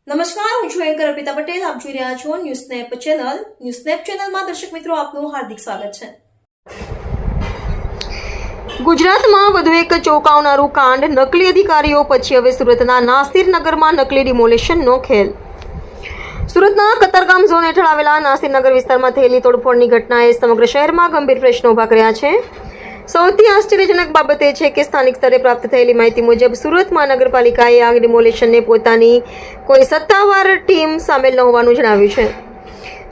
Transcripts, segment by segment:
નમસ્કાર, હું છું એન્કર અર્પિતા પટેલ. આપ જોઈ રહ્યા છો news snap channel. News snap ચેનલમાં દર્શક મિત્રો આપનું હાર્દિક સ્વાગત છે. ગુજરાતમાં વધુ એક ચોંકાવનારું કાંડ. નકલી અધિકારીઓ પછી હવે સુરતના નાસિરનગરમાં નકલી ડિમોલેશનનો ખેલ. સુરતના કતારગામ ઝોન હેઠળ આવેલા નાસિરનગર વિસ્તારમાં થયેલી તોડફોડની ઘટનાએ સમગ્ર શહેરમાં ગંભીર પ્રશ્નો ઊભા કર્યા છે. સૌથી આશ્ચર્યજનક બાબત એ છે કે સ્થાનિક સ્તરે પ્રાપ્ત થયેલી માહિતી મુજબ સુરત મહાનગરપાલિકાએ આ ડિમોલેશનને પોતાની કોઈ સત્તાવાર ટીમ સામેલ ન હોવાનું જણાવ્યું છે.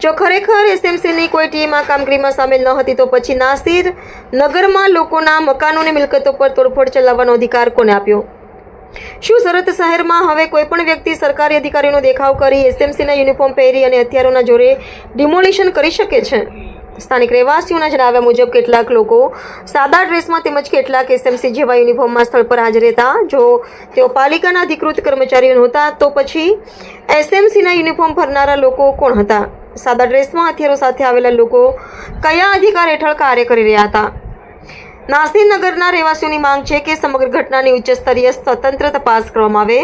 જો ખરેખર એસએમસીની કોઈ ટીમ આ કામગીરીમાં સામેલ ન હતી તો પછી નાસિર નગરમાં લોકોના મકાનો અને મિલકતો પર તોડફોડ ચલાવવાનો અધિકાર કોને આપ્યો? શું સુરત શહેરમાં હવે કોઈ પણ વ્યક્તિ સરકારી અધિકારીઓનો દેખાવ કરી એસએમસીના યુનિફોર્મ પહેરી અને હથિયારોના જોરે ડિમોલિશન કરી શકે છે? સ્થાનિક રહેવાસીઓના જણાવ્યા મુજબ કેટલાક લોકો સાદા ડ્રેસમાં તેમજ કેટલાક એસએમસી જેવા યુનિફોર્મમાં સ્થળ પર હાજર હતા. જો તેઓ પાલિકાના અધિકૃત કર્મચારીઓ નહોતા તો પછી એસએમસીના યુનિફોર્મ ભરનારા લોકો કોણ હતા? સાદા ડ્રેસમાં હથિયારો સાથે આવેલા લોકો કયા અધિકાર હેઠળ કાર્ય કરી રહ્યા હતા? નાસિરનગરના રહેવાસીઓની માંગ છે કે સમગ્ર ઘટનાની ઉચ્ચ સ્તરીય સ્વતંત્ર તપાસ કરવામાં આવે.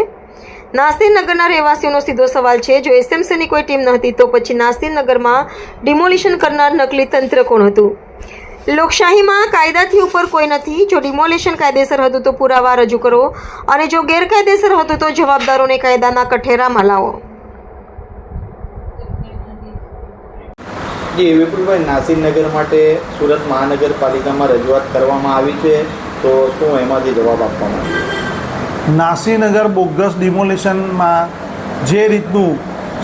નાસિરનગરના રહેવાસીઓનો સીધો સવાલ છે, જો એસએમસીની કોઈ ટીમ ન હતી તો પછી નાસિરનગરમાં ડિમોલિશન કરનાર નકલી તંત્ર કોણ હતું? લોકશાહીમાં કાયદાથી ઉપર કોઈ નથી. જો ડિમોલિશન કાયદેસર હતું તો પુરાવા રજૂ કરો અને જો ગેરકાયદેસર હતું તો જવાબદારોને કાયદાના કઠેરામાં લાવો. જી વિપુલભાઈ, નાસિરનગર માટે સુરત મહાનગરપાલિકામાં રજૂઆત કરવામાં આવી છે, તો શું એમાંથી જવાબ આપવામાં આવ્યો? નાસિરનગર બોગસ ડિમોલિશનમાં જે રીતનું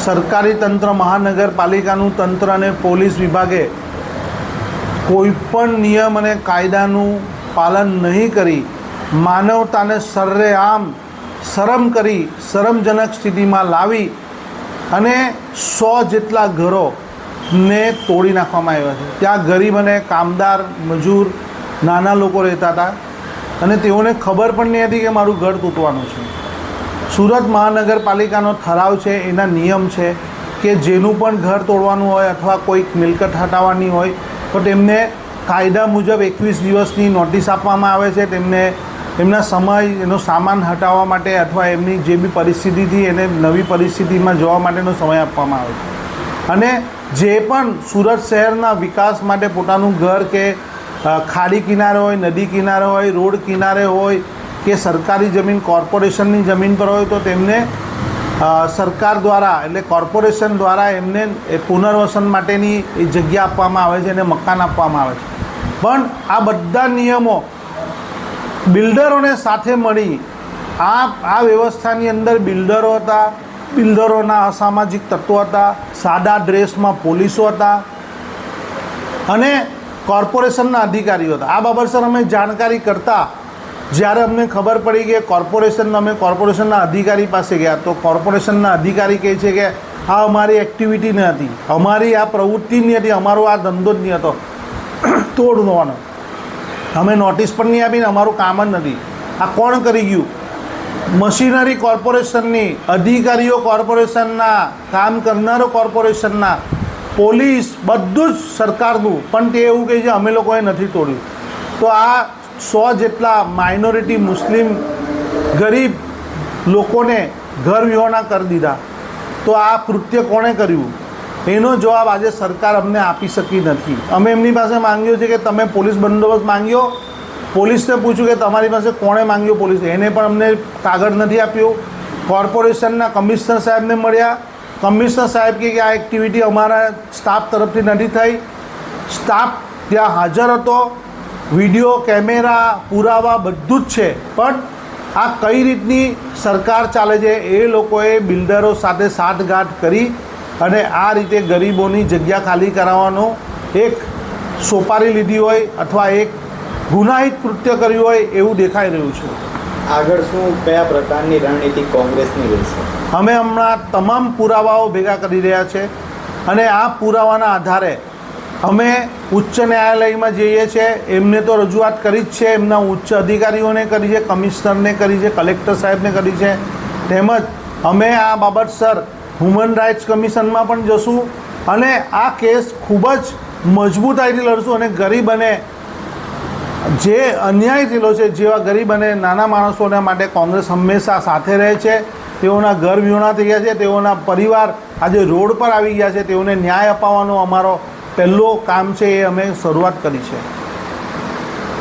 સરકારી તંત્ર, મહાનગરપાલિકાનું તંત્ર અને પોલીસ વિભાગે કોઈપણ નિયમ અને કાયદાનું પાલન નહીં કરી માનવતાને સરેઆમ શરમ કરી શરમજનક સ્થિતિમાં લાવી અને 100 જેટલા ઘરોને તોડી નાખવામાં આવ્યા છે. ત્યાં ગરીબ અને કામદાર મજૂર નાના લોકો રહેતા હતા અને તેઓને ખબર પણ નહીં હતી કે મારું ઘર તૂટવાનું છે. સુરત મહાનગરપાલિકાનો ઠરાવ છે, એના નિયમ છે કે જેનું પણ ઘર તોડવાનું હોય અથવા કોઈક મિલકત હટાવવાની હોય તો તેમને કાયદા મુજબ 21 દિવસની નોટિસ આપવામાં આવે છે. તેમને એમના સમય, એનો સામાન હટાવવા માટે અથવા એમની જે બી પરિસ્થિતિથી એને નવી પરિસ્થિતિમાં જવા માટેનો સમય આપવામાં આવે છે. અને જે પણ સુરત શહેરના વિકાસ માટે પોતાનું ઘર કે ખાડી કિનારે હોય, નદી કિનારે હોય, રોડ કિનારે હોય કે સરકારી જમીન કોર્પોરેશનની જમીન પર હોય તો તેમને સરકાર દ્વારા એટલે કોર્પોરેશન દ્વારા એમને પુનર્વસન માટેની એ જગ્યા આપવામાં આવે છે અને મકાન આપવામાં આવે છે. પણ આ બધા નિયમો બિલ્ડરોને સાથે મળી આ વ્યવસ્થાની અંદર બિલ્ડરો હતા, બિલ્ડરોના અસામાજિક તત્વો હતા, સાદા ડ્રેસમાં પોલીસો હતા અને કોર્પોરેશનના અધિકારીઓ હતા. આ બાબત સર અમે જાણકારી કરતાં જ્યારે અમને ખબર પડી કે અમે કોર્પોરેશનના અધિકારી પાસે ગયા તો કોર્પોરેશનના અધિકારી કહે છે કે આ અમારી એક્ટિવિટી ન હતી, અમારી આ પ્રવૃત્તિ નહીં હતી, અમારો આ ધંધો જ નહીં હતો તોડવાનો. અમે નોટિસ પણ નહીં આપીને અમારું કામ જ નથી. આ કોણ કરી ગયું? મશીનરી કોર્પોરેશનની, અધિકારીઓ કોર્પોરેશનના, કામ કરનારો કોર્પોરેશનના, પોલીસ, બધું જ સરકારનું. પણ તે એવું કહે છે અમે લોકોએ નથી તોડ્યું. તો આ 100 જેટલા માઇનોરિટી મુસ્લિમ ગરીબ લોકોને ઘર વિહોણા કરી દીધા. તો આ કૃત્ય કોણે કર્યું? એનો જવાબ આજે સરકાર અમને આપી શકી નથી. અમે એમની પાસે માંગ્યો છે કે તમે પોલીસ બંદોબસ્ત માંગ્યો, પોલીસને પૂછ્યું કે તમારી પાસે કોણે માંગ્યો પોલીસ, એને પણ અમને કાગળ નથી આપ્યો. કોર્પોરેશનના કમિશનર સાહેબને મળ્યા, કમિશનર સાહેબ કે આ એક્ટિવિટી અમારા સ્ટાફ તરફથી નથી થઈ. સ્ટાફ ત્યાં હાજર હતો, વિડીયો, કેમેરા, પુરાવા બધું જ છે. પણ આ કઈ રીતની સરકાર ચાલે છે? એ લોકોએ બિલ્ડરો સાથે સાઠગાંઠ કરી અને આ રીતે ગરીબોની જગ્યા ખાલી કરાવવાનો એક સોપારી લીધી હોય અથવા એક ગુનાહિત કૃત્ય કર્યું હોય એવું દેખાઈ રહ્યું છે. આગળ શું, કયા પ્રકારની રણનીતિ કોંગ્રેસની રહેશે? અમે હમણાં તમામ પુરાવાઓ ભેગા કરી રહ્યા છે અને આ પુરાવાના આધારે અમે ઉચ્ચ ન્યાયાલયમાં જઈએ છીએ. એમને તો રજૂઆત કરી જ છે, એમના ઉચ્ચ અધિકારીઓને કરી છે, કમિશનરને કરી છે, કલેક્ટર સાહેબને કરી છે. તેમજ અમે આ બાબતસર હ્યુમન રાઇટ્સ કમિશનમાં પણ જશું અને આ કેસ ખૂબ જ મજબૂતાઈથી લડશું. અને ગરીબ અને જે અન્યાય થયેલો છે, જેવા ગરીબ અને નાના માણસોના માટે કોંગ્રેસ હંમેશા સાથે રહે છે. તેઓના ઘર વિહોણા થઈ ગયા છે, તેઓના પરિવાર આજે રોડ પર આવી ગયા છે, તેઓને ન્યાય અપાવવાનો અમારો પહેલો કામ છે, એ અમે શરૂઆત કરી છે.